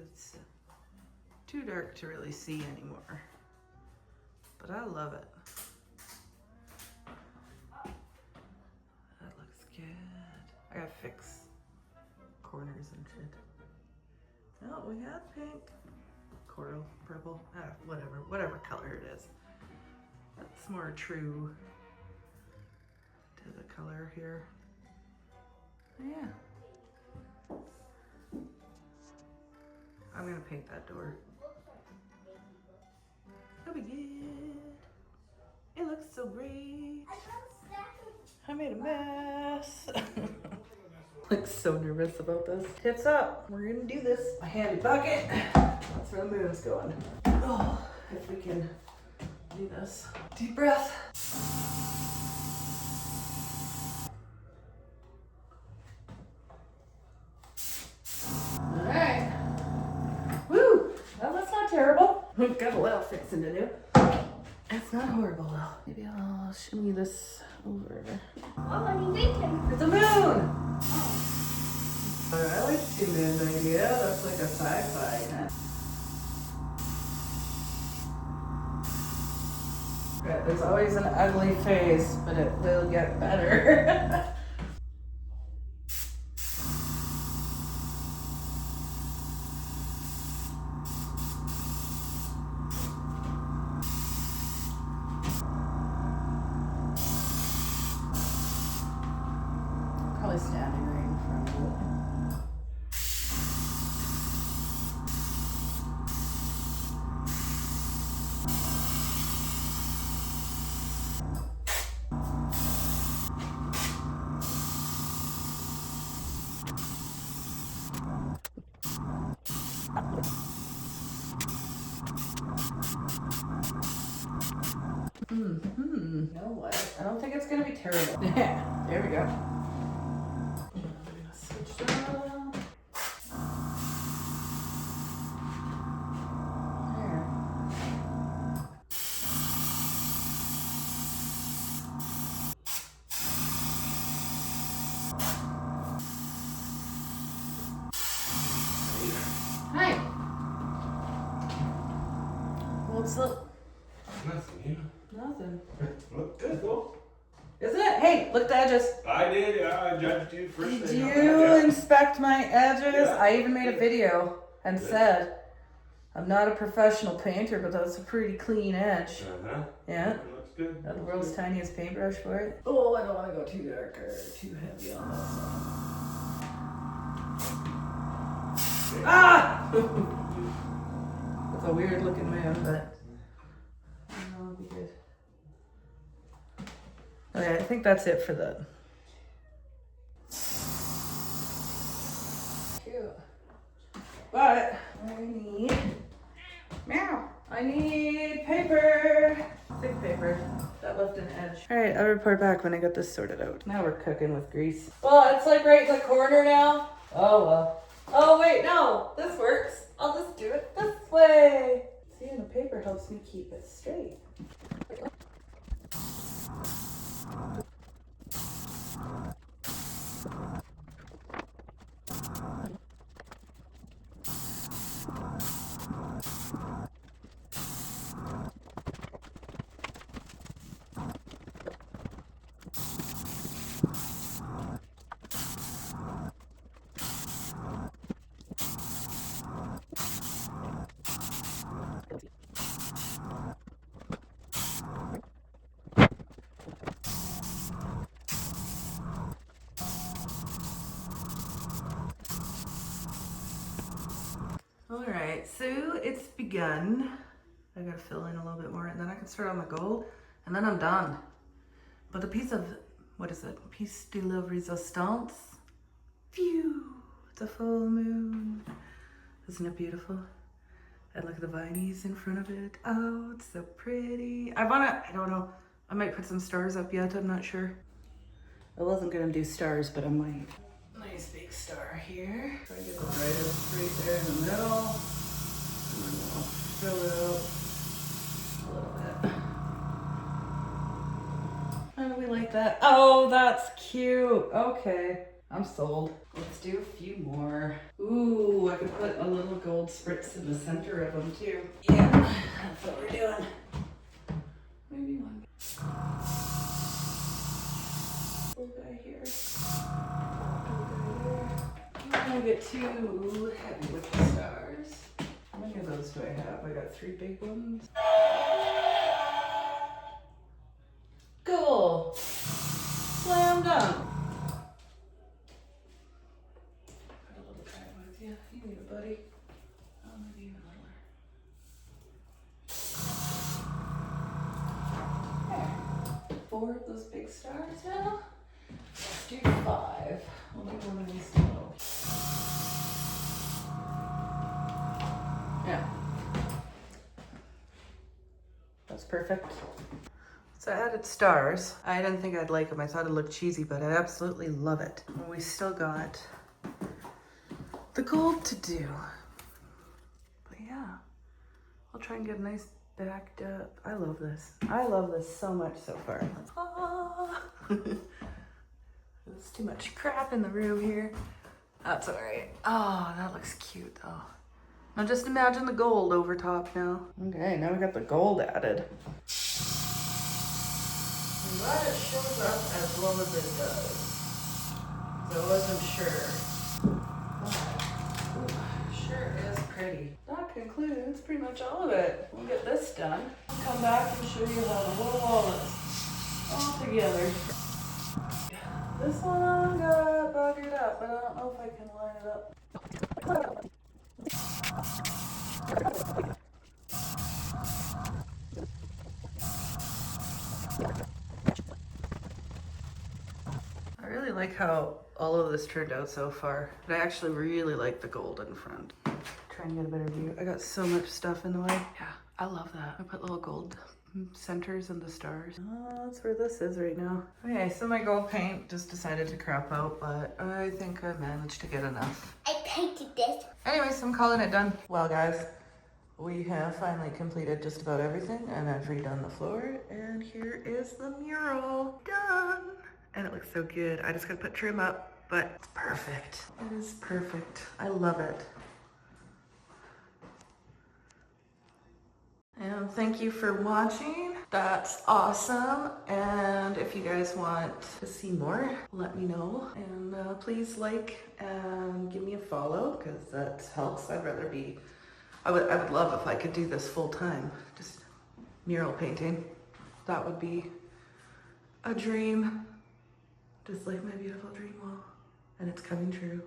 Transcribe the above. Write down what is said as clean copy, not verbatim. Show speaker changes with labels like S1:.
S1: it's too dark to really see anymore. But I love it. That looks good. I gotta fix corners and shit. Oh, we have pink, coral, purple, whatever color it is. That's more true to the color here. Yeah. I'm gonna paint that door. That'll be good. It looks so great. I made a mess. Like so nervous about this. Tips up. We're gonna do this. My handy bucket. That's where the moon's going. Oh, if we can do this. Deep breath. All right. Woo! Well, that's not terrible. We've got a little fixing to do. It's not horrible though. Maybe I'll shimmy this over.
S2: What are you thinking?
S1: It's a moon! I like the moon idea. That's like a sci-fi. Right, there's always an ugly face, but it will get better. Probably standing right in front of it. You know what? I don't think it's gonna be terrible. Yeah, there we go. I'm gonna switch that up. There. Hi. What's up?
S3: Nothing,
S1: Nothing.
S3: Look good, though.
S1: Isn't it? Hey, look at the edges.
S3: I did, yeah, I judged you first
S1: Did
S3: thing.
S1: you inspect my edges?
S3: Yeah.
S1: I even made a video and
S3: Good.
S1: said, I'm not a professional painter, but that's a pretty clean edge.
S3: Uh-huh.
S1: Yeah.
S3: It looks good.
S1: Got the world's tiniest paintbrush for it. Oh, I don't want to go too dark or too heavy on this one. Ah! It's a weird looking moon, but it'll be good. Okay, I think that's it for the. Cute. But I need paper. Thick paper. That left an edge. Alright, I'll report back when I get this sorted out. Now we're cooking with grease. Well, it's like right in the corner now. Oh well. Oh wait, no. This works. I'll just do it this way. See, and the paper helps me keep it straight. Alright, so it's begun. I gotta fill in a little bit more and then I can start on my goal and then I'm done. But the piece of, what is it? Piece de la resistance. Phew, it's a full moon. Isn't it beautiful? And look at the vinies in front of it. Oh, it's so pretty. I don't know. I might put some stars up yet, I'm not sure. I wasn't gonna do stars, but I might. Nice big star here. Try to get the brightest right there in the middle. And then we'll fill it out a little bit. How do we like that? Oh, that's cute. Okay. I'm sold. Let's do a few more. Ooh, I could put a little gold spritz in the center of them too. Yeah, that's what we're doing. Maybe one. Little guy here. Little guy there. I'm not gonna get too heavy with the stars. How many of those do I have? I got 3 big ones. Cool. Slam dunk. Got a little tag with you. You need a buddy. Oh, maybe even littler. There. 4 of those big stars now. Let's do 5. We'll do one of these little. Yeah. That's perfect. So I added stars. I didn't think I'd like them. I thought it'd look cheesy, but I absolutely love it. And we still got the gold to do. But yeah, I'll try and get a nice backed up. I love this. I love this so much so far. Ah. There's too much crap in the room here. That's all right. Oh, that looks cute though. Now just imagine the gold over top now. Okay, now we got the gold added. I'm glad it shows up as well as it does. So I wasn't sure. But, ooh, sure is pretty. That concludes pretty much all of it. We'll get this done. I'll come back and show you how the whole wall is all together. This one got buggered up, but I don't know if I can line it up. I really like how all of this turned out so far, but I actually really like the gold in front. Try and get a better view. I got so much stuff in the way. Yeah, I love that. I put little gold centers in the stars. Oh, that's where this is right now. Okay, so my gold paint just decided to crap out, but I think I managed to get enough.
S2: I painted this.
S1: Anyways, I'm calling it done. Well, guys, we have finally completed just about everything, and I've redone the floor, and here is the mural done. And it looks so good. I just gotta put trim up, but it's perfect. It is perfect. I love it. And thank you for watching. That's awesome. And if you guys want to see more, let me know. And please like and give me a follow, because that helps. I would love if I could do this full time, just mural painting. That would be a dream. Just like my beautiful dream wall. And it's coming true.